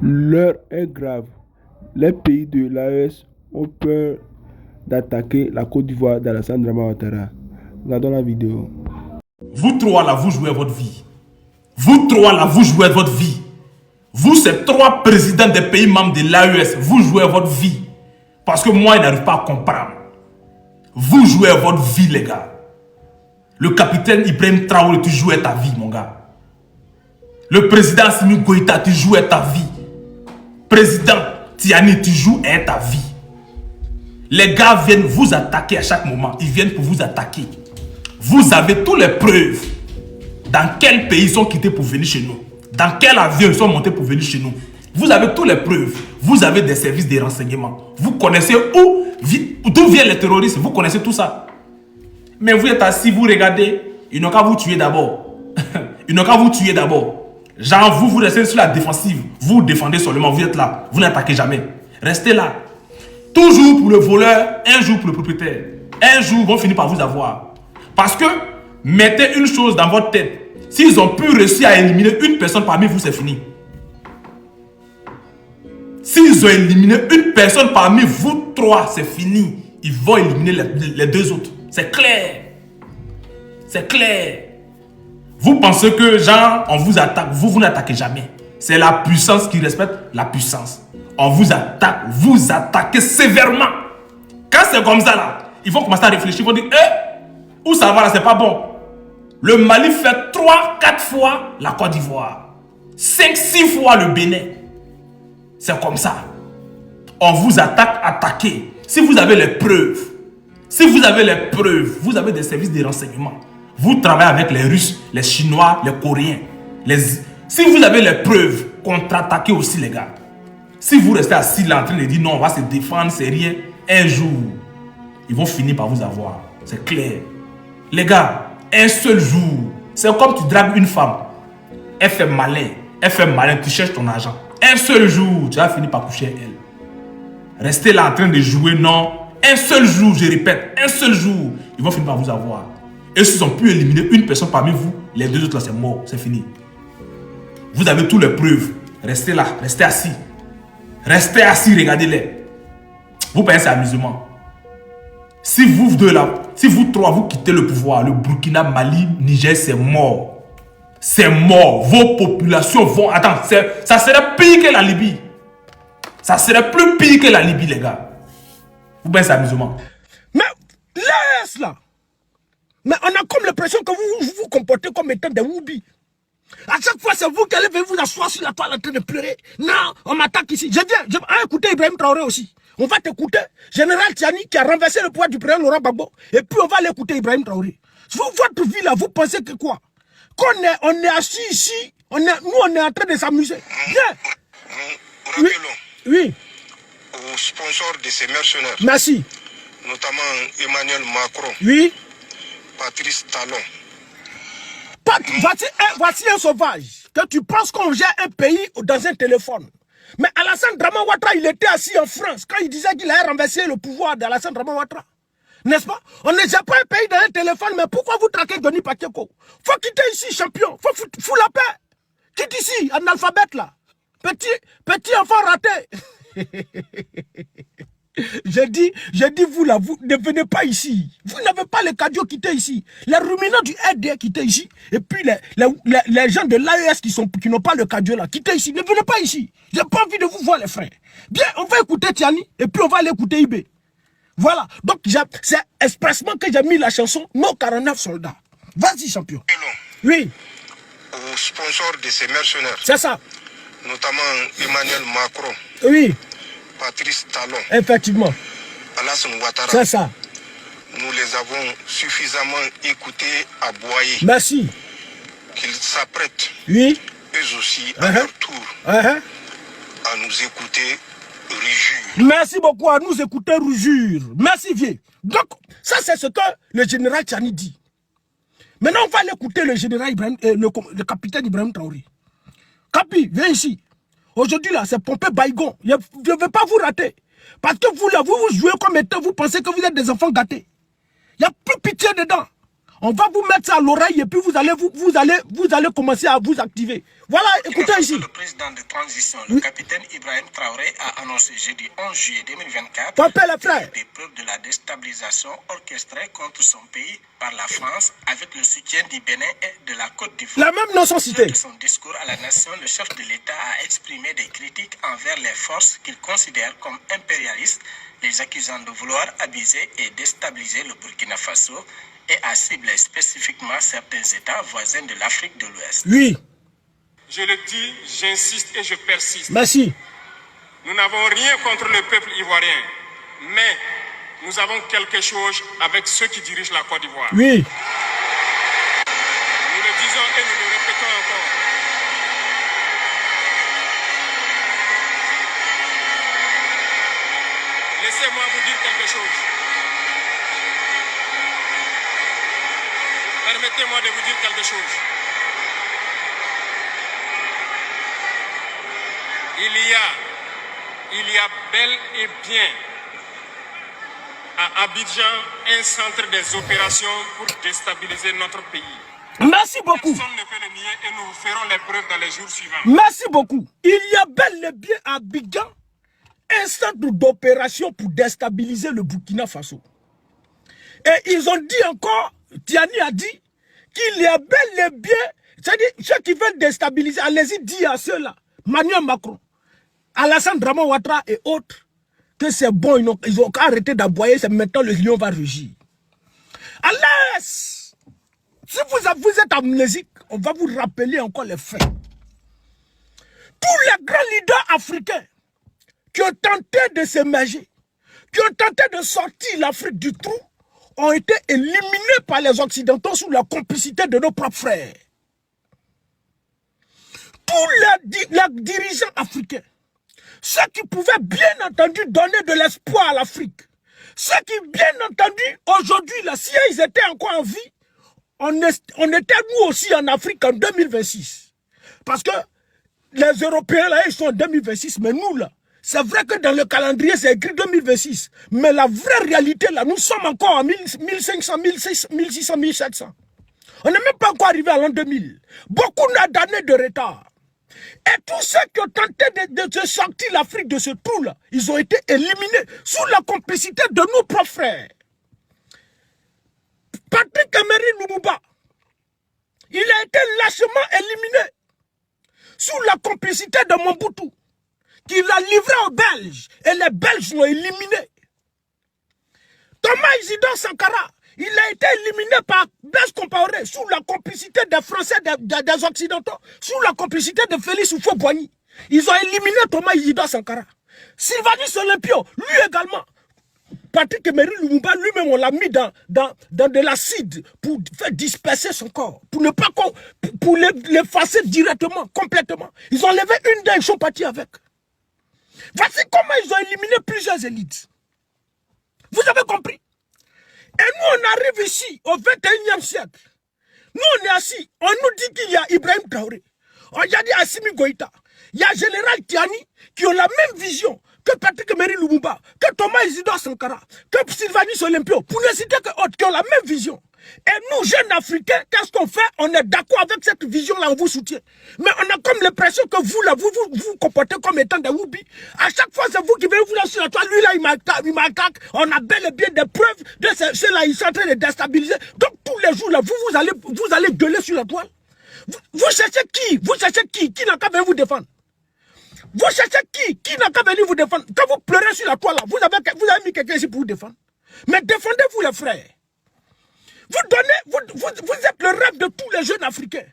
L'heure est grave. Les pays de l'AES ont peur d'attaquer la Côte d'Ivoire d'Alassane Dramane Ouattara. Regardons la vidéo. Vous trois là, vous jouez votre vie. Vous trois là, vous jouez votre vie. Vous, ces trois présidents des pays membres de l'AES, vous jouez votre vie. Parce que moi, je n'arrive pas à comprendre. Vous jouez votre vie, les gars. Le capitaine Ibrahim Traoré, tu jouais ta vie, mon gars. Le président Assimi Goïta, tu jouais ta vie. Président Tiani, tu joues ta vie. Les gars viennent vous attaquer à chaque moment. Ils viennent pour vous attaquer. Vous avez toutes les preuves. Dans quel pays ils sont quittés pour venir chez nous? Dans quel avion ils sont montés pour venir chez nous? Vous avez toutes les preuves. Vous avez des services de renseignement. Vous connaissez d'où viennent les terroristes. Vous connaissez tout ça. Mais vous êtes assis, vous regardez. Ils n'ont qu'à vous tuer d'abord. Ils n'ont qu'à vous tuer d'abord. Genre, vous restez sur la défensive. Vous défendez seulement. Vous êtes là. Vous n'attaquez jamais. Restez là. Toujours pour le voleur, un jour pour le propriétaire. Un jour, ils vont finir par vous avoir. Parce que, mettez une chose dans votre tête. S'ils ont pu réussir à éliminer une personne parmi vous, c'est fini. S'ils ont éliminé une personne parmi vous trois, c'est fini. Ils vont éliminer les deux autres. C'est clair. C'est clair. Vous pensez que, genre, on vous attaque. Vous n'attaquez jamais. C'est la puissance qui respecte la puissance. On vous attaque. Vous attaquez sévèrement. Quand c'est comme ça, là, ils vont commencer à réfléchir. Ils vont dire, où ça va là, c'est pas bon. Le Mali fait 3-4 fois la Côte d'Ivoire. 5-6 fois le Bénin. C'est comme ça. On vous attaque, attaquez. Si vous avez les preuves, vous avez des services de renseignement. Vous travaillez avec les Russes, les Chinois, les Coréens. Si vous avez les preuves, contre-attaquez aussi les gars. Si vous restez assis là en train de dire non, on va se défendre, c'est rien. Un jour, ils vont finir par vous avoir. C'est clair. Les gars, un seul jour, c'est comme tu dragues une femme. Elle fait malin, tu cherches ton argent. Un seul jour, tu vas finir par coucher avec elle. Restez là en train de jouer, non. Un seul jour, je répète, un seul jour, ils vont finir par vous avoir. Et s'ils ont pu éliminer une personne parmi vous, les deux autres là, c'est mort, c'est fini. Vous avez toutes les preuves. Restez là, restez assis. Restez assis, regardez-les. Vous pensez à amusement. Si vous deux là, si vous trois, vous quittez le pouvoir, le Burkina, Mali, Niger, c'est mort. C'est mort. Vos populations vont... Attends, ça serait pire que la Libye. Ça serait plus pire que la Libye, les gars. Vous pensez à amusement. Mais laisse là. Mais on a comme l'impression que vous vous comportez comme étant des woubis. À chaque fois, c'est vous qui allez venir vous asseoir sur la toile en train de pleurer. Non, on m'attaque ici. Je vais écouter Ibrahim Traoré aussi. On va t'écouter. Général Tiani qui a renversé le pouvoir du président Laurent Gbagbo. Et puis on va l'écouter Ibrahim Traoré. Vous, votre vie là, vous pensez que quoi? On est assis ici, nous on est en train de s'amuser. Bien. Rappelons oui. aux sponsors de ces mercenaires. Merci. Notamment Emmanuel Macron. Oui. Patrice Talon. Voici un sauvage. Que tu penses qu'on gère un pays dans un téléphone. Mais Alassane Dramane Ouattara, il était assis en France quand il disait qu'il allait renverser le pouvoir d'Alassane Dramane Ouattara. N'est-ce pas? On ne gère pas un pays dans un téléphone, mais pourquoi vous traquez Denis Pacheco? Faut quitter ici, champion. Faut foutre la paix. Quitte ici, analphabète là. Petit enfant raté. J'ai dit, vous là, vous ne venez pas ici. Vous n'avez pas les cadiots quittés ici. Les ruminants du RD quittés ici. Et puis les gens de l'AES qui n'ont pas le cadio là, quittés ici. Ne venez pas ici. J'ai pas envie de vous voir les frères. Bien, on va écouter Tiani et puis on va aller écouter Ibé. Voilà. Donc c'est expressement que j'ai mis la chanson Nos 49 soldats. Vas-y champion. Oui. Aux sponsors de ces mercenaires. C'est ça. Notamment Emmanuel Macron. Oui. Patrice Talon. Effectivement. Alassane Ouattara. C'est ça. Nous les avons suffisamment écoutés à Boyer. Merci. Qu'ils s'apprêtent, oui. eux aussi, à leur tour, à nous écouter rugir. Merci beaucoup à nous écouter rugir. Merci vieux. Donc, ça c'est ce que le général Tiani dit. Maintenant, on va aller écouter le général Ibrahim, le capitaine Ibrahim Traoré. Capi, viens ici. Aujourd'hui, là, c'est pompé baïgon. Je ne vais pas vous rater. Parce que vous, là, vous jouez comme étant, vous pensez que vous êtes des enfants gâtés. Il n'y a plus pitié dedans. On va vous mettre ça à l'oreille et puis vous allez commencer à vous activer. Voilà, écoutez ici. Le président de transition, le capitaine Ibrahim Traoré, a annoncé jeudi 11 juillet 2024 des preuves de la déstabilisation orchestrée contre son pays par la France avec le soutien du Bénin et de la Côte d'Ivoire. La même nation citée. Dans son discours à la nation, le chef de l'État a exprimé des critiques envers les forces qu'il considère comme impérialistes, les accusant de vouloir abuser et déstabiliser le Burkina Faso et a ciblé spécifiquement certains États voisins de l'Afrique de l'Ouest. Oui. Je le dis, j'insiste et je persiste. Merci. Nous n'avons rien contre le peuple ivoirien, mais nous avons quelque chose avec ceux qui dirigent la Côte d'Ivoire. Oui. Nous le disons et nous le répétons encore. Laissez-moi vous dire quelque chose. Permettez-moi de vous dire quelque chose. Il y a bel et bien à Abidjan un centre des opérations pour déstabiliser notre pays. Merci beaucoup. Personne ne peut le nier et nous ferons les preuves dans les jours suivants. Merci beaucoup. Il y a bel et bien à Abidjan un centre d'opération pour déstabiliser le Burkina Faso. Et ils ont dit encore, Tiani a dit, qu'il y a bel et bien, c'est-à-dire ceux qui veulent déstabiliser, allez-y dire à ceux-là, Emmanuel Macron, Alassane Draman Ouattara et autres, que c'est bon, ils ont arrêté d'aboyer, c'est maintenant le lion va rugir. Allez, si vous êtes amnésique, on va vous rappeler encore les faits. Tous les grands leaders africains qui ont tenté de s'émerger, qui ont tenté de sortir l'Afrique du trou, ont été éliminés par les Occidentaux sous la complicité de nos propres frères. Tous les dirigeants africains, ceux qui pouvaient bien entendu donner de l'espoir à l'Afrique, ceux qui bien entendu aujourd'hui, là, si ils étaient encore en vie, on était nous aussi en Afrique en 2026. Parce que les Européens là, ils sont en 2026, mais nous là, c'est vrai que dans le calendrier c'est écrit 2026, mais la vraie réalité là, nous sommes encore en 1500, 1600, 1700. On n'est même pas encore arrivé à l'an 2000. Beaucoup d'années de retard. Et tous ceux qui ont tenté de sortir l'Afrique de ce trou-là, ils ont été éliminés sous la complicité de nos propres frères. Patrick Emery Lumumba, il a été lâchement éliminé sous la complicité de Mobutu, qui l'a livré aux Belges, et les Belges l'ont éliminé. Thomas Isidore Sankara, il a été éliminé par Blaise Compaoré sous la complicité des Français, des Occidentaux, sous la complicité de Félix Houphouët-Boigny. Ils ont éliminé Thomas Isidore Sankara. Sylvanus Olympio, lui également. Patrick Emery Lumumba, lui-même, on l'a mis dans de l'acide pour faire disperser son corps, pour ne pas pour l'effacer directement, complètement. Ils ont levé une dent, ils sont partis avec. Voici comment ils ont éliminé plusieurs élites. Vous avez compris? Et nous, on arrive ici, au 21e siècle. Nous, on est assis, on nous dit qu'il y a Ibrahim Traoré. On a dit Assimi Goïta. Il y a Général Tiani qui ont la même vision que Patrick Emery Lumumba, que Thomas Isidore Sankara, que Sylvanus Olympio, pour ne citer que autres qui ont la même vision. Et nous, jeunes Africains, qu'est-ce qu'on fait? On est d'accord avec cette vision-là, on vous soutient. Mais on a comme l'impression que vous, là, vous comportez comme étant des whoopis. À chaque fois, c'est vous qui venez vous lancer sur la toile. Lui, là, il m'attaque. On a bel et bien des preuves de ceux-là, ils sont en train de déstabiliser. Donc, tous les jours, là, vous allez gueuler sur la toile. Vous cherchez qui? Vous cherchez qui? Qui n'a qu'à venir vous défendre? Vous cherchez qui? Qui n'a qu'à venir vous défendre? Quand vous pleurez sur la toile, là, vous avez mis quelqu'un ici pour vous défendre. Mais défendez-vous, les frères. Vous êtes le rêve de tous les jeunes Africains.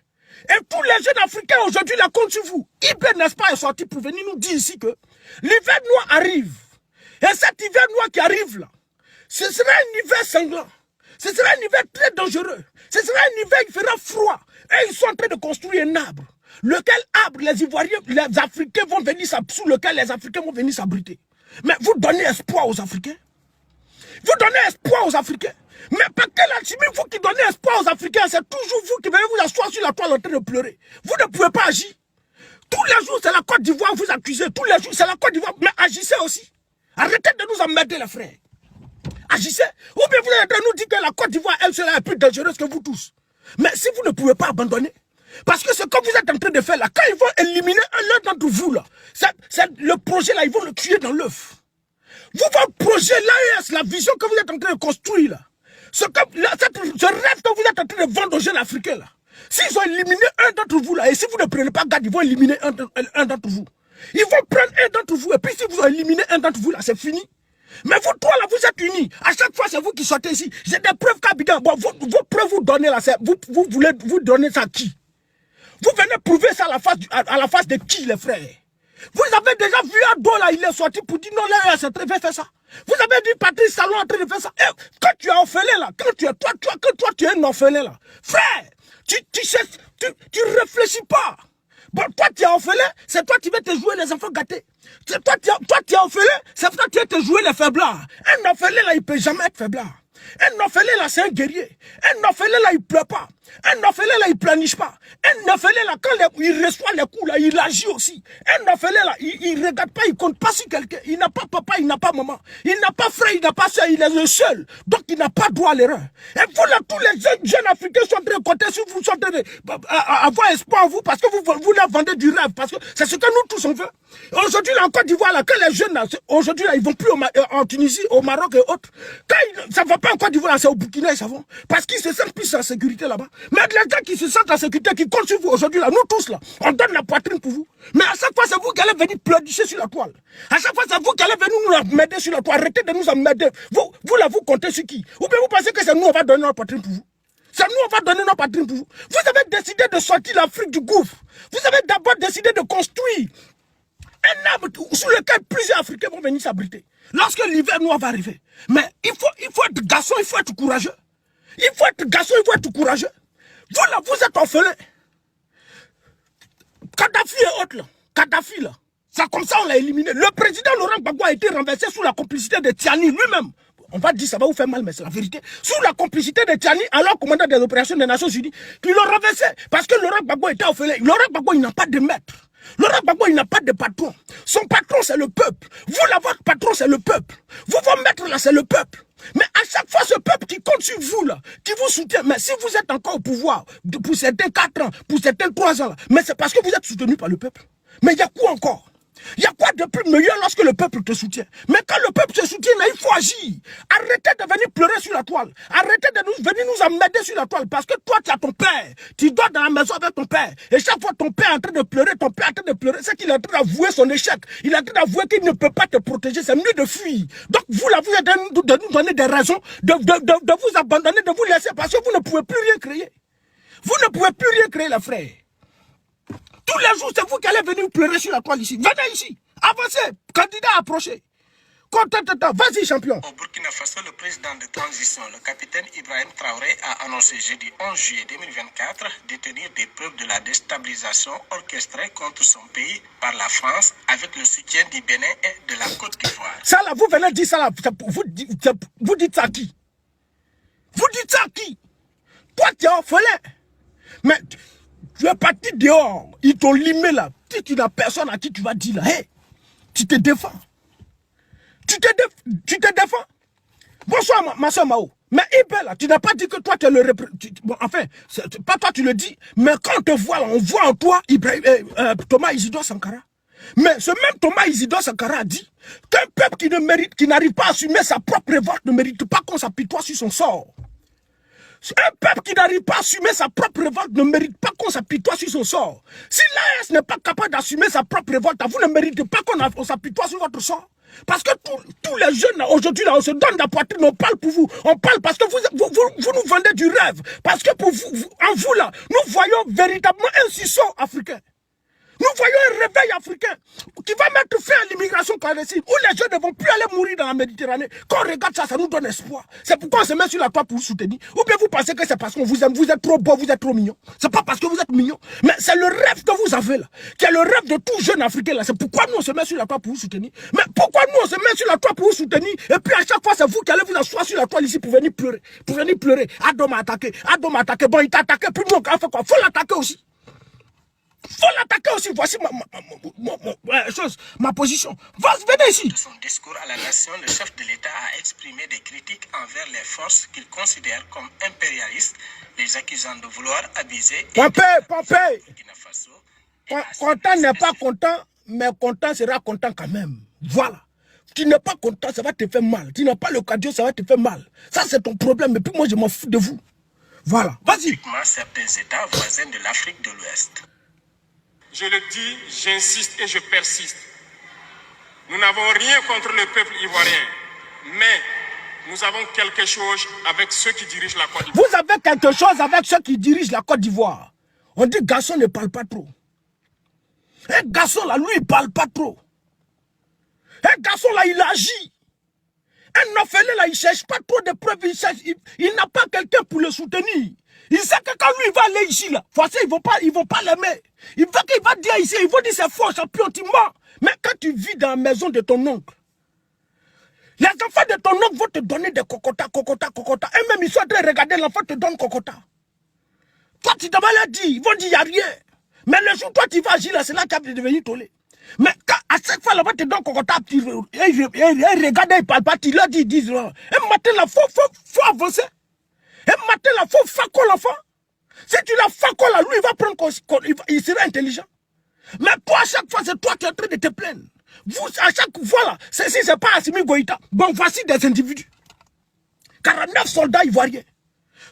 Et tous les jeunes Africains aujourd'hui la comptent sur vous. Ibn, n'est-ce pas, est sorti pour venir nous dire ici que l'hiver noir arrive. Et cet hiver noir qui arrive là, ce sera un hiver sanglant. Ce sera un hiver très dangereux. Ce sera un hiver qui fera froid. Et ils sont en train de construire un arbre. Lequel arbre les Ivoiriens, les Africains vont venir sous lequel les Africains vont venir s'abriter. Mais vous donnez espoir aux Africains. Vous donnez espoir aux Africains. Mais par quelle alchimie, vous qui donnez espoir aux Africains, c'est toujours vous qui venez vous asseoir sur la toile en train de pleurer. Vous ne pouvez pas agir. Tous les jours, c'est la Côte d'Ivoire, vous accusez. Tous les jours, c'est la Côte d'Ivoire. Mais agissez aussi. Arrêtez de nous emmerder, les frères. Agissez. Ou bien vous êtes en train de nous dire que la Côte d'Ivoire, elle sera plus dangereuse que vous tous. Mais si vous ne pouvez pas abandonner, Parce que ce que vous êtes en train de faire là, quand ils vont éliminer l'un d'entre vous là, le projet là, ils vont le tuer dans l'œuf. Vous, votre projet, l'AES, la vision que vous êtes en train de construire là, ce rêve que vous êtes en train de vendre aux jeunes africains là, s'ils ont éliminé un d'entre vous là, et si vous ne prenez pas garde, ils vont éliminer un d'entre vous. Ils vont prendre un d'entre vous, et puis si vous ont éliminé un d'entre vous là, c'est fini. Mais vous trois là, vous êtes unis. À chaque fois, c'est vous qui sortez ici. J'ai des preuves qu'Abidjan, bon, vos preuves vous donnez là, vous voulez vous donner ça à qui? Vous venez prouver ça à la face de qui, les frères? Vous avez déjà vu Ado là, il est sorti pour dire non, là, c'est très bien fait ça. Vous avez dit Patrice Talon en train de faire ça. Et quand tu es orphelin là, quand tu es un orphelin là, frère, tu réfléchis pas. Bon, toi tu es orphelin, c'est toi qui vas te jouer les enfants gâtés. Toi tu es orphelin, c'est toi qui vas te jouer les faiblards. Un orphelin là, il peut jamais être faiblard. Un orphelin là, c'est un guerrier. Un orphelin là, il pleure pas. Un orphelin là, il planiche pas. Un orphelin là, quand il reçoit les coups là, il agit aussi. Un orphelin là, il regarde pas, il compte pas sur quelqu'un. Il n'a pas papa, il n'a pas maman. Il n'a pas frère, il n'a pas soeur, il est le seul. Donc il n'a pas droit à l'erreur. Et vous là, tous les jeunes africains sont en train de compter sur vous, sont en train d'avoir espoir en vous parce que vous leur vendez du rêve. Parce que c'est ce que nous tous on veut. Aujourd'hui là, en Côte d'Ivoire, là, quand les jeunes là, aujourd'hui là, ils vont plus en Tunisie, au Maroc et autres. Quand ça va pas en Côte d'Ivoire, c'est au Burkina, ils savent. Parce qu'ils se sentent plus en sécurité là-bas. Mais les gens qui se sentent en sécurité, qui comptent sur vous aujourd'hui, là, nous tous, là, on donne la poitrine pour vous. Mais à chaque fois, c'est vous qui allez venir pleurer sur la toile. À chaque fois, c'est vous qui allez venir nous emmerder sur la toile. Arrêtez de nous emmerder. Vous là, vous comptez sur qui? Ou bien vous pensez que c'est nous, on va donner notre poitrine pour vous? C'est nous, on va donner notre poitrine pour vous. Vous avez décidé de sortir l'Afrique du gouffre. Vous avez d'abord décidé de construire un arbre sous lequel plusieurs Africains vont venir s'abriter. Lorsque l'hiver noir va arriver. Mais il faut être garçon, il faut être courageux. Il faut être garçon, il faut être courageux. Vous là, vous êtes orphelins. Kadhafi et autres là. Kadhafi là. Ça comme ça on l'a éliminé. Le président Laurent Gbagbo a été renversé sous la complicité de Tiani lui-même. On va dire ça va vous faire mal, mais c'est la vérité. Sous la complicité de Tiani, alors commandant des opérations des Nations Unies, qui l'ont renversé. Parce que Laurent Gbagbo était orphelin. Laurent Gbagbo, il n'a pas de maître. Laurent Gbagbo, il n'a pas de patron. Son patron, c'est le peuple. Vous là, votre patron, c'est le peuple. Vous, vos maîtres là, c'est le peuple. Mais à chaque fois, ce peuple qui compte sur vous, là, qui vous soutient, mais si vous êtes encore au pouvoir, pour certains 4 ans, pour certains 3 ans, là, mais c'est parce que vous êtes soutenu par le peuple. Mais il y a quoi encore? Il y a quoi de plus meilleur lorsque le peuple te soutient? Mais quand le peuple se soutient, là, il faut agir. Arrêtez de venir pleurer sur la toile. Arrêtez de venir nous emmerder sur la toile. Parce que toi, tu as ton père. Tu dors dans la maison avec ton père. Et chaque fois, ton père est en train de pleurer, c'est qu'il est en train d'avouer son échec. Il est en train d'avouer qu'il ne peut pas te protéger. C'est mieux de fuir. Donc, vous, là, vous êtes de nous donner des raisons de vous abandonner, de vous laisser. Parce que vous ne pouvez plus rien créer. Vous ne pouvez plus rien créer, les frères. Tous les jours, c'est vous qui allez venir pleurer sur la toile ici. Venez ici. Avancez. Candidat approché. Vas-y, champion. Au Burkina Faso, le président de transition, le capitaine Ibrahim Traoré, a annoncé jeudi 11 juillet 2024 détenir des preuves de la déstabilisation orchestrée contre son pays par la France avec le soutien du Bénin et de la Côte d'Ivoire. Ça là, vous venez dire ça là. Vous dites ça à qui? Vous dites ça à qui? Toi, tu es orphelin. Mais tu es parti dehors. Ils t'ont limé là. Si tu n'as personne à qui tu vas dire là, hey, tu te défends. Tu te défends. Bonsoir, ma soeur Mao. Mais Iber, là, tu n'as pas dit que toi, tu es le représentant. Bon, enfin, pas toi, tu le dis. Mais quand on te voit, là, on voit en toi Thomas Isidore Sankara. Mais ce même Thomas Isidore Sankara a dit qu'un peuple qui n'arrive pas à assumer sa propre révolte ne mérite pas qu'on s'apitoie sur son sort. Un peuple qui n'arrive pas à assumer sa propre révolte ne mérite pas qu'on s'apitoie sur son sort. Si l'AS n'est pas capable d'assumer sa propre révolte, vous ne méritez pas qu'on s'apitoie sur votre sort. Parce que tous les jeunes aujourd'hui, on se donne la poitrine, on parle pour vous. On parle parce que vous nous vendez du rêve. Parce que pour vous, en vous là, nous voyons véritablement un sursaut africain. Nous voyons un réveil africain qui va mettre fin à l'immigration clandestine, où les jeunes ne vont plus aller mourir dans la Méditerranée. Quand on regarde ça, ça nous donne espoir. C'est pourquoi on se met sur la toile pour vous soutenir. Ou bien vous pensez que c'est parce qu'on vous aime, vous êtes trop beau, vous êtes trop mignon. C'est pas parce que vous êtes mignon. Mais c'est le rêve que vous avez là, qui est le rêve de tout jeune Africain là. C'est pourquoi nous on se met sur la toile pour vous soutenir. Mais pourquoi nous on se met sur la toile pour vous soutenir? Et puis à chaque fois, c'est vous qui allez vous asseoir sur la toile ici pour venir pleurer. Pour venir pleurer. Adam m'a attaqué. Bon, il t'a attaqué, puis nous on fait quoi? Faut l'attaquer aussi. faut l'attaquer aussi. Voici ma position. Venez ici. Dans son discours à la nation, le chef de l'État a exprimé des critiques envers les forces qu'il considère comme impérialistes, les accusant de vouloir abuser. Pompey. Burkina Faso. Content n'est pas content, mais content sera content quand même. Voilà. Tu n'es pas content, ça va te faire mal. Tu n'as pas le cardio, ça va te faire mal. Ça, c'est ton problème. Et puis moi, je m'en fous de vous. Voilà. Vas-y. Certains États voisins de l'Afrique de l'Ouest. Je le dis, j'insiste et je persiste. Nous n'avons rien contre le peuple ivoirien, mais nous avons quelque chose avec ceux qui dirigent la Côte d'Ivoire. Vous avez quelque chose avec ceux qui dirigent la Côte d'Ivoire. On dit garçon ne parle pas trop. Un garçon là, lui, il parle pas trop. Un garçon là, il agit. Un orphelin là, il cherche pas trop de preuves. Il n'a pas quelqu'un pour le soutenir. Il sait que quand lui, il va aller ici là, forcément, ils vont pas l'aimer. Il va dire ici, ils vont dire c'est faux, champion, tu mens. Mais quand tu vis dans la maison de ton oncle, les enfants de ton oncle vont te donner des cocotas. Et même ils sont en train de regarder, l'enfant te donne cocota. Toi, tu devais leur dire, ils vont dire, il n'y a rien. Mais le jour où toi, tu vas agir là, c'est là qu'il va devenir tollé. Mais quand, à chaque fois, l'enfant te donne cocota, et regarde, ils parlent pas, tu leur dis, ils disent, un matin là, faut avancer. Un matin là, faut faco l'enfant. Si tu l'as faco là, lui, il va prendre, il sera intelligent. Mais toi, à chaque fois, c'est toi qui es en train de te plaindre. Vous, à chaque fois là, si c'est pas Assimi Goïta, bon, voici des individus. 49 soldats ivoiriens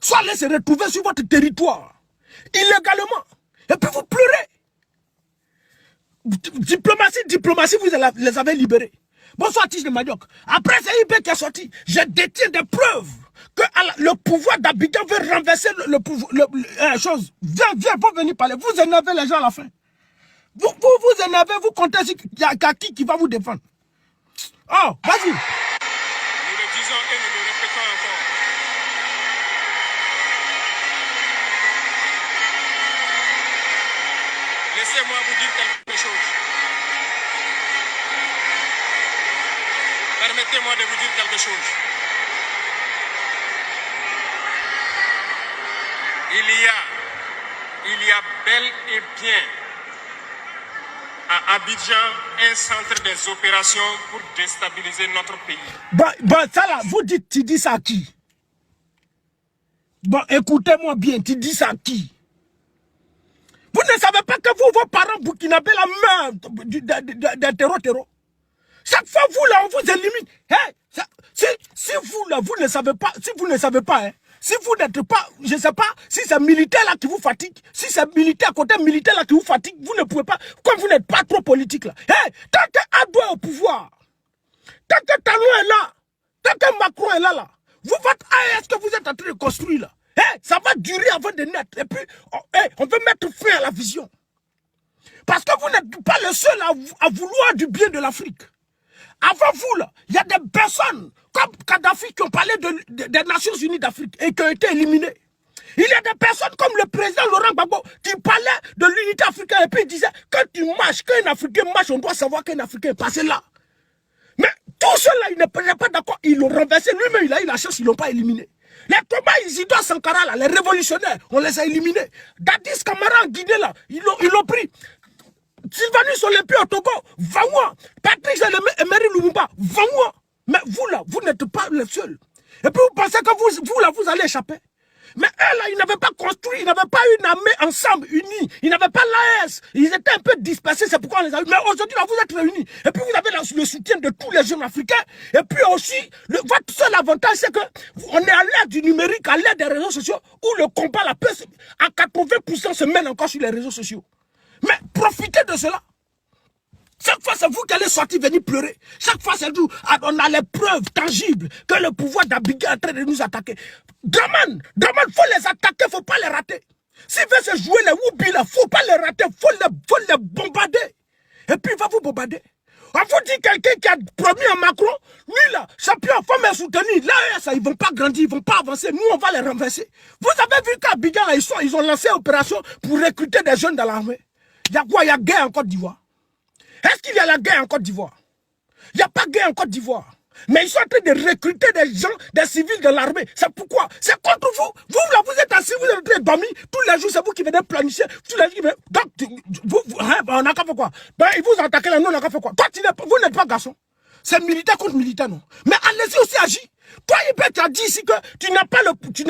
sont allés se retrouver sur votre territoire, illégalement. Et puis vous pleurez. Diplomatie, vous les avez libérés. Bonsoir, Tige de Manioc. Après, c'est IB qui est sorti. Je détiens des preuves que le pouvoir d'Abidjan veut renverser le pouvoir. Chose. Viens, faut venir parler. Vous énervez les gens à la fin. Vous énervez, vous comptez qu'il y a qui va vous défendre. Oh, vas-y. Nous le disons et nous le répétons encore. Laissez-moi vous dire quelque chose. Permettez-moi de vous dire quelque chose. Il y a bel et bien à Abidjan un centre des opérations pour déstabiliser notre pays. Bon, ça là, tu dis ça à qui? Bon, écoutez-moi bien, tu dis ça à qui? Vous ne savez pas que vos parents burkinabés la meurent des terreaux. Chaque fois, vous là, on vous élimine. Hey, si vous là, vous ne savez pas, hein, si vous n'êtes pas, je ne sais pas, si c'est militaire là qui vous fatigue, si c'est militaire, côté militaire là qui vous fatigue, vous ne pouvez pas, comme vous n'êtes pas trop politique là. Hey, tant que Adou est au pouvoir, tant que Talon est là, tant que Macron est là, votre AES que vous êtes en train de construire là, hey, ça va durer avant de naître. Et puis, on veut mettre fin à la vision. Parce que vous n'êtes pas le seul à vouloir du bien de l'Afrique. Avant vous, là, il y a des personnes comme Kadhafi qui ont parlé des Nations Unies d'Afrique et qui ont été éliminées. Il y a des personnes comme le président Laurent Gbagbo qui parlait de l'unité africaine et puis il disait quand tu marches, quand un Africain marche, on doit savoir qu'un Africain est passé là. Mais tous ceux-là, ils ne pas d'accord, ils l'ont renversé. Lui-même, il a eu la chance, ils ne l'ont pas éliminé. Les Thomas Isidore Sankara, là, les révolutionnaires, on les a éliminés. Dadis Camara en Guinée, là, ils l'ont pris. Sylvanus Olympie au Togo, va-moi. Patrice Emery Lumumba, va-moi. Mais vous là, vous n'êtes pas les seuls. Et puis vous pensez que vous là, vous allez échapper. Mais eux là, ils n'avaient pas construit, ils n'avaient pas une armée ensemble, unie. Ils n'avaient pas l'AS. Ils étaient un peu dispersés, c'est pourquoi on les a eu. Mais aujourd'hui là, vous êtes réunis. Et puis vous avez le soutien de tous les jeunes africains. Et puis aussi, votre seul avantage, c'est que on est à l'ère du numérique, à l'ère des réseaux sociaux, où le combat la paix, à 80% se mène encore sur les réseaux sociaux. Mais profitez de cela. Chaque fois, c'est vous qui allez sortir, venir pleurer. Chaque fois, c'est nous. On a les preuves tangibles que le pouvoir d'Abidjan est en train de nous attaquer. Draman, faut les attaquer, faut pas les rater. S'il veut se jouer les Woubi, là, faut pas les rater, faut les bombarder. Et puis, il va vous bombarder. On vous dit quelqu'un qui a promis à Macron, lui là, champion, il faut me soutenir. Là, ça, ils vont pas grandir, ils vont pas avancer. Nous, on va les renverser. Vous avez vu qu'à Abidjan, là, ils ont lancé une opération pour recruter des jeunes dans l'armée. Il y a quoi? Il y a guerre en Côte d'Ivoire. Est-ce qu'il y a la guerre en Côte d'Ivoire? Il n'y a pas guerre en Côte d'Ivoire. Mais ils sont en train de recruter des gens, des civils de l'armée. C'est pourquoi? C'est contre vous. Vous, là, vous êtes assis, vous êtes en train de dormir. Tous les jours, c'est vous qui venez planifier. Tous les jours, donc, on n'a qu'à faire quoi? Ben, ils vous attaquent là, nous, on n'a qu'à faire quoi? Toi, vous n'êtes pas garçon. C'est militaire contre militaire, non? Mais allez-y aussi, agir. Toi, tu as dit ici que tu n'as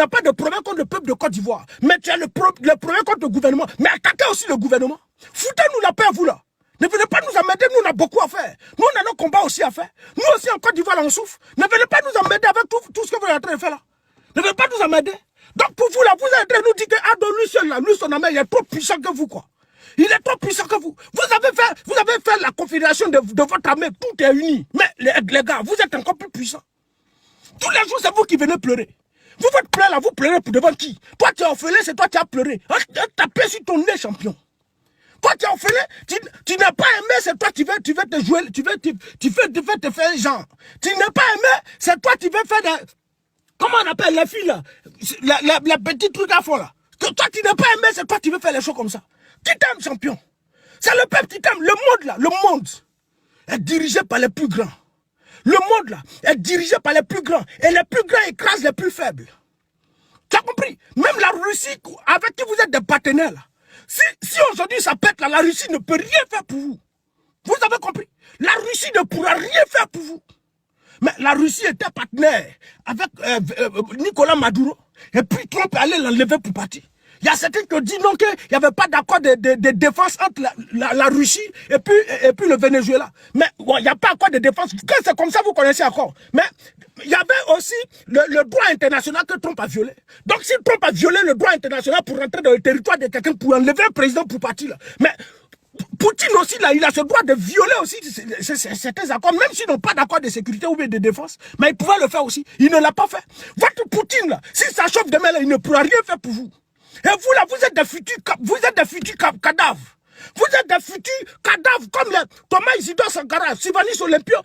pas de problème contre le peuple de Côte d'Ivoire. Mais tu as le problème contre le gouvernement. Mais attaquez aussi le gouvernement. Foutez-nous la paix, vous, là. Ne venez pas nous emmêler, nous on a beaucoup à faire. Nous on a nos combats aussi à faire. Nous aussi en Côte d'Ivoire on souffre. Ne venez pas nous emmêler avec tout ce que vous êtes en train de faire là. Ne venez pas nous emmêler. Donc pour vous là, vous êtes en train de nous dire que Ado lui seul là, lui son ami, il est trop puissant que vous quoi. Il est trop puissant que vous. Vous avez fait la confédération de votre armée, tout est uni. Mais les gars, vous êtes encore plus puissants. Tous les jours c'est vous qui venez pleurer. Vous faites pleurer là, vous pleurez pour devant qui? Toi tu es orphelin, c'est toi qui as pleuré. Tapez sur ton nez champion. Toi, tu es orphelin, tu n'as pas aimé, c'est toi qui veux te jouer, tu veux te faire genre. Tu n'as pas aimé, c'est toi qui veux faire des... Comment on appelle les filles là? Les petits trucs à fond là. Que toi, tu n'as pas aimé, c'est toi qui veux faire les choses comme ça. Qui t'aime, champion? C'est le peuple qui t'aime. Le monde là, le monde est dirigé par les plus grands. Le monde là est dirigé par les plus grands. Et les plus grands écrasent les plus faibles. Tu as compris? Même la Russie, avec qui vous êtes des partenaires là. Si aujourd'hui ça pète là, la Russie ne peut rien faire pour vous. Vous avez compris? La Russie ne pourra rien faire pour vous. Mais la Russie était partenaire avec Nicolas Maduro. Et puis Trump allait l'enlever pour partir. Il y a certains qui ont dit non, qu'il n'y avait pas d'accord de défense entre la Russie et puis le Venezuela. Mais il n'y a pas encore de défense. Quand c'est comme ça, vous connaissez encore. Mais il y avait aussi le droit international que Trump a violé. Donc si Trump a violé le droit international pour rentrer dans le territoire de quelqu'un, pour enlever un président pour partir, là. Mais Poutine aussi, là, il a ce droit de violer aussi certains accords, même s'ils n'ont pas d'accord de sécurité ou bien de défense. Mais il pouvait le faire aussi. Il ne l'a pas fait. Votre Poutine, là, si ça chauffe demain, là, il ne pourra rien faire pour vous. Et vous, là, vous êtes des futurs cadavres. Vous êtes des futurs cadavres comme les Thomas Isidore Sankara, Sylvanus Olympio,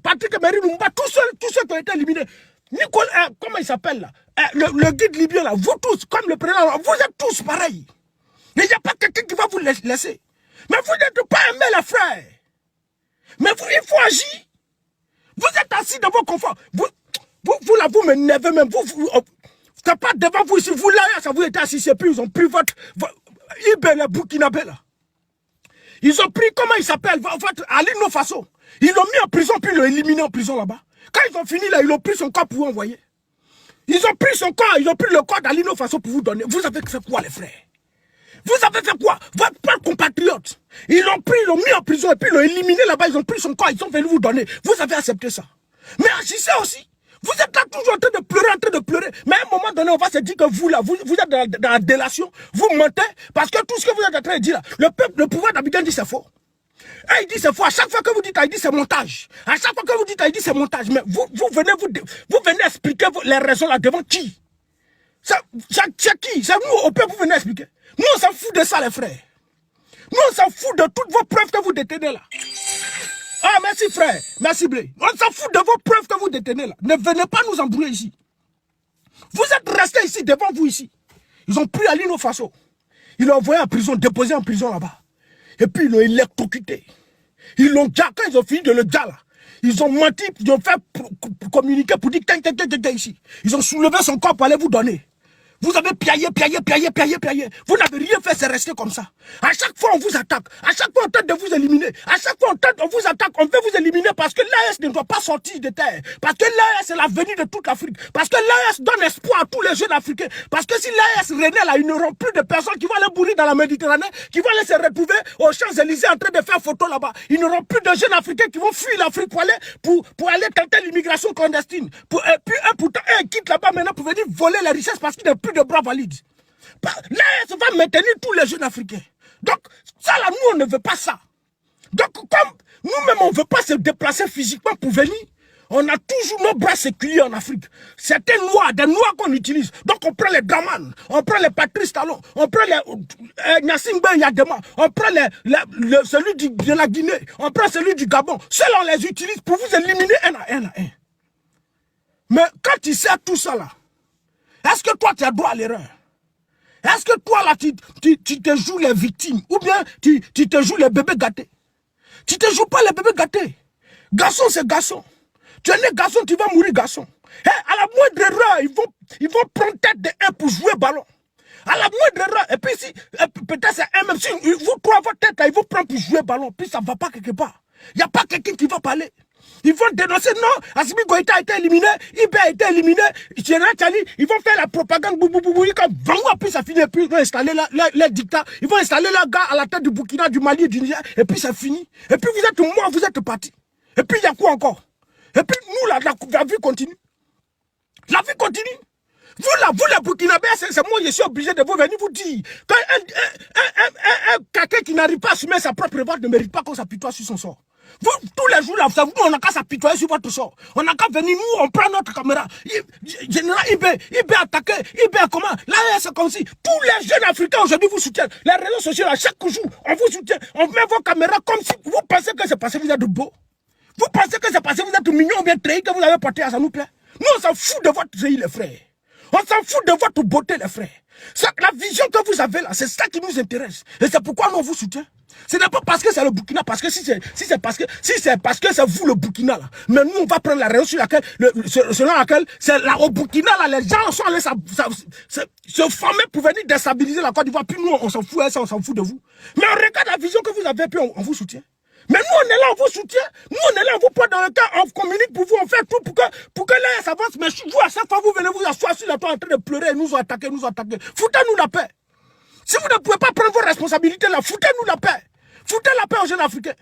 Patrick Emery Lumumba, tous ceux qui ont été éliminés. Nicolas, comment il s'appelle là? Le guide libyen là, vous tous, comme le président, vous êtes tous pareils. Il n'y a pas quelqu'un qui va vous laisser. Mais vous n'êtes pas aimés les frères. Mais vous, il faut agir. Vous êtes assis dans vos conforts. Vous là, vous m'énervez même. C'est pas devant vous ici. Vous là, ça vous était assis. Et puis ils ont pris votre Ibé, le Burkinabé là. Ils ont pris, comment il s'appelle, votre Alino Faso. Ils l'ont mis en prison, puis ils l'ont éliminé en prison là-bas. Quand ils ont fini là, ils ont pris son corps pour vous envoyer. Ils ont pris son corps, ils ont pris le corps d'Alino Faso pour vous donner. Vous avez fait quoi les frères? Vous avez fait quoi? Votre père compatriote. Ils l'ont pris, ils l'ont mis en prison et puis ils l'ont éliminé là-bas. Ils ont pris son corps, ils sont venus vous donner. Vous avez accepté ça. Mais agissez aussi. Vous êtes là toujours en train de pleurer, Mais à un moment donné, on va se dire que vous là, vous êtes dans la délation. Vous mentez parce que tout ce que vous êtes en train de dire là, le pouvoir d'Abidjan dit c'est faux. Et il dit c'est faux. À chaque fois que vous dites, il dit c'est montage. À chaque fois que vous dites, il dit c'est montage. Mais vous venez expliquer les raisons là devant qui? C'est qui? C'est nous au peuple, vous venez expliquer. Nous, on s'en fout de ça, les frères. Nous, on s'en fout de toutes vos preuves que vous détenez là. Ah, merci, frère. Merci, Blé. On s'en fout de vos preuves que vous détenez là. Ne venez pas nous embrouiller ici. Vous êtes restés ici, devant vous ici. Ils ont pris Alino Faso. Ils l'ont envoyé en prison, déposé en prison là-bas. Et puis, ils l'ont électrocuté. Ils l'ont déjà, quand ils ont fini de le dire là, ils ont menti, ils ont fait communiquer pour dire ici. Ils ont soulevé son corps pour aller vous donner. Vous avez piaillé. Vous n'avez rien fait, c'est resté comme ça. À chaque fois, on vous attaque. À chaque fois, on tente de vous éliminer. À chaque fois, on vous attaque, on veut vous éliminer parce que l'AS ne doit pas sortir de terre. Parce que l'AS est l'avenir de toute l'Afrique. Parce que l'AS donne espoir à tous les jeunes Africains. Parce que si l'AS renaît là, ils n'auront plus de personnes qui vont aller mourir dans la Méditerranée, qui vont aller se retrouver aux Champs-Élysées en train de faire photo là-bas. Ils n'auront plus de jeunes Africains qui vont fuir l'Afrique pour aller tenter l'immigration clandestine. Puis pourtant, eux quittent là-bas maintenant pour venir voler les richesses parce qu'ils n'ont plus de bras valides. L'AS va maintenir tous les jeunes Africains. Donc, ça là, nous, on ne veut pas ça. Donc, comme nous-mêmes, on ne veut pas se déplacer physiquement pour venir, on a toujours nos bras séculiers en Afrique. C'est des noirs qu'on utilise. Donc, on prend les Draman, on prend les Patrice Talon, on prend les Nassim Ben Yadema, on prend celui de la Guinée, on prend celui du Gabon. Ceux-là, on les utilise pour vous éliminer un à un. Mais quand tu sais tout ça là, est-ce que toi, tu as droit à l'erreur? Est-ce que toi, là, tu te joues les victimes? Ou bien tu te joues les bébés gâtés? Tu te joues pas les bébés gâtés. Garçon, c'est garçon. Tu es né garçon, tu vas mourir garçon. À la moindre erreur, ils vont prendre tête de 1 pour jouer ballon. À la moindre erreur, et puis si, peut-être c'est un, même si vous trois, votre tête, là, ils vont prendre pour jouer ballon, puis ça ne va pas quelque part. Il n'y a pas quelqu'un qui va parler. Ils vont dénoncer, non, Assimi Goïta a été éliminé, Ibé a été éliminé, Général Tchali, ils vont faire la propagande, quand vraiment, puis ça finit, puis ils vont installer les dictats, ils vont installer la gars à la tête du Burkina, du Mali et du Niger, et puis c'est fini. Et puis vous êtes morts, vous êtes partis. Et puis il y a quoi encore? Et puis nous, la vie continue. La vie continue. Vous les Burkinabés, c'est moi, je suis obligé de vous venir vous dire qu'un quelqu'un qui n'arrive pas à assumer sa propre revanche ne mérite pas qu'on s'apitoie sur son sort. Vous, tous les jours, là, vous savez, nous, on n'a qu'à s'apitoyer sur votre sort. On n'a qu'à venir, nous, on prend notre caméra. Général Ibé attaqué, Ibé comment? Là, c'est comme si tous les jeunes Africains aujourd'hui vous soutiennent. Les réseaux sociaux, à chaque jour, on vous soutient. On met vos caméras comme si vous pensez que c'est parce que vous êtes beau. Vous pensez que c'est parce que vous êtes mignon ou bien trahi que vous avez porté à ça nous plaît. Nous, on s'en fout de votre pays, les frères. On s'en fout de votre beauté, les frères. La vision que vous avez là, c'est ça qui nous intéresse. Et c'est pourquoi nous on vous soutient. Ce n'est pas parce que c'est le Burkina, parce que si c'est parce que c'est vous le Burkina là. Mais nous on va prendre la raison sur laquelle, selon laquelle, c'est là au Burkina là, les gens sont allés se former pour venir déstabiliser la Côte d'Ivoire. Puis nous on s'en fout, on s'en fout de vous. Mais on regarde la vision que vous avez, puis on vous soutient. Mais nous, on est là, on vous soutient. Nous, on est là, on vous prend dans le cas, on communique pour vous, on fait tout pour que là, ça avance. Mais vous, à chaque fois, vous venez vous asseoir sur la toile en train de pleurer et nous attaquer. Foutez-nous la paix. Si vous ne pouvez pas prendre vos responsabilités là, foutez-nous la paix. Foutez la paix aux jeunes Africains.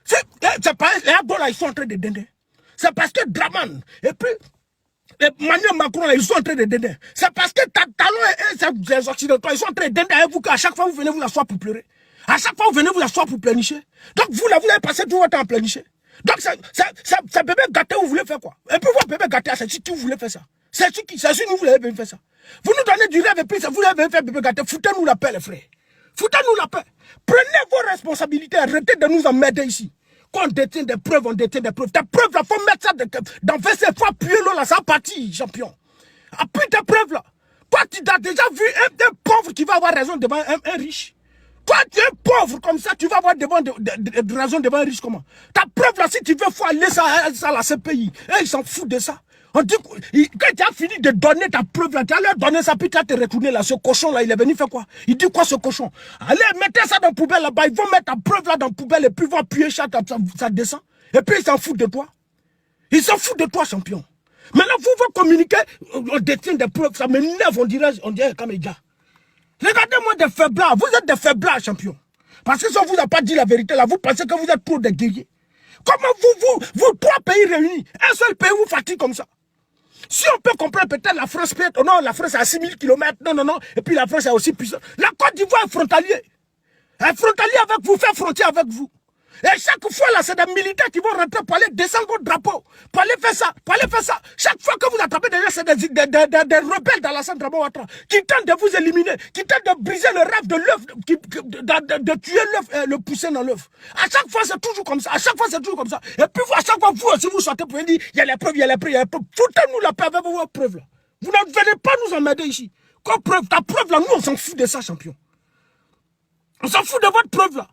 C'est pas, les Abdo là, ils sont en train de dender. C'est parce que Draman, et puis, Emmanuel Macron là, ils sont en train de dender. C'est parce que Talon et les Occidentaux, ils sont en train de dender avec vous qu'à chaque fois, vous venez vous asseoir pour pleurer. À chaque fois, vous venez vous asseoir pour pleurnicher. Donc, vous, là, vous avez passé tout votre temps à pleurnicher. Donc, c'est bébé gâté, vous voulez faire quoi? Et puis, votre bébé gâté, c'est qui vous voulez faire ça? C'est qui nous, vous avez fait ça? Vous nous donnez du rêve et puis, vous avez fait bébé gâté. Foutez-nous la paix, les frères. Foutez-nous la paix. Prenez vos responsabilités. Arrêtez de nous emmerder ici. Quand on détient des preuves, on détient des preuves. Tes preuves, là, faut mettre ça dans WC, faut appuyer l'eau, là, ça partit, champion. Appuie tes preuves, là. Toi, tu as déjà vu un pauvre qui va avoir raison devant un riche. Toi, tu es pauvre comme ça, tu vas avoir de raison devant un riche comment? Ta preuve là, si tu veux, faut aller ça à la CPI. Et ils s'en foutent de ça. On dit quand tu as fini de donner ta preuve là, tu as leur donné ça, puis tu as te retourné là. Ce cochon là, il est venu faire quoi? Il dit quoi ce cochon? Allez, mettez ça dans la poubelle là-bas. Ils vont mettre ta preuve là dans la poubelle et puis ils vont appuyer ça descend. Et puis ils s'en foutent de toi. Ils s'en foutent de toi, champion. Maintenant, vous communiquer, on détient des preuves, ça m'énerve, on dirait comme les gars. Regardez-moi des faiblards, vous êtes des faiblards, champion. Parce que si on vous a pas dit la vérité là, vous pensez que vous êtes trop des guerriers. Comment vous trois pays réunis, un seul pays vous fatigue comme ça? Si on peut comprendre peut-être la France, peut-être, non, la France est à 6000 km, non, et puis la France est aussi puissante. La Côte d'Ivoire est frontalier. Un frontalier avec vous, fait frontière avec vous. Et chaque fois là, c'est des militaires qui vont rentrer pour aller descendre votre drapeau, pour aller faire ça, Chaque fois que vous attrapez des gens, c'est des rebelles dans la Centrafrique Ouattara qui tentent de vous éliminer, qui tentent de briser le rêve de l'œuf, de tuer l'œuf, le pousser dans l'œuf. À chaque fois, c'est toujours comme ça. À chaque fois, c'est toujours comme ça. Et puis, à chaque fois, vous aussi, vous sortez pour dire, il y a les preuves, Foutez-nous la paix avec vos preuves là. Vous ne venez pas nous emmerder ici. Quoi preuve? Ta preuve là, nous, on s'en fout de ça, champion. On s'en fout de votre preuve là.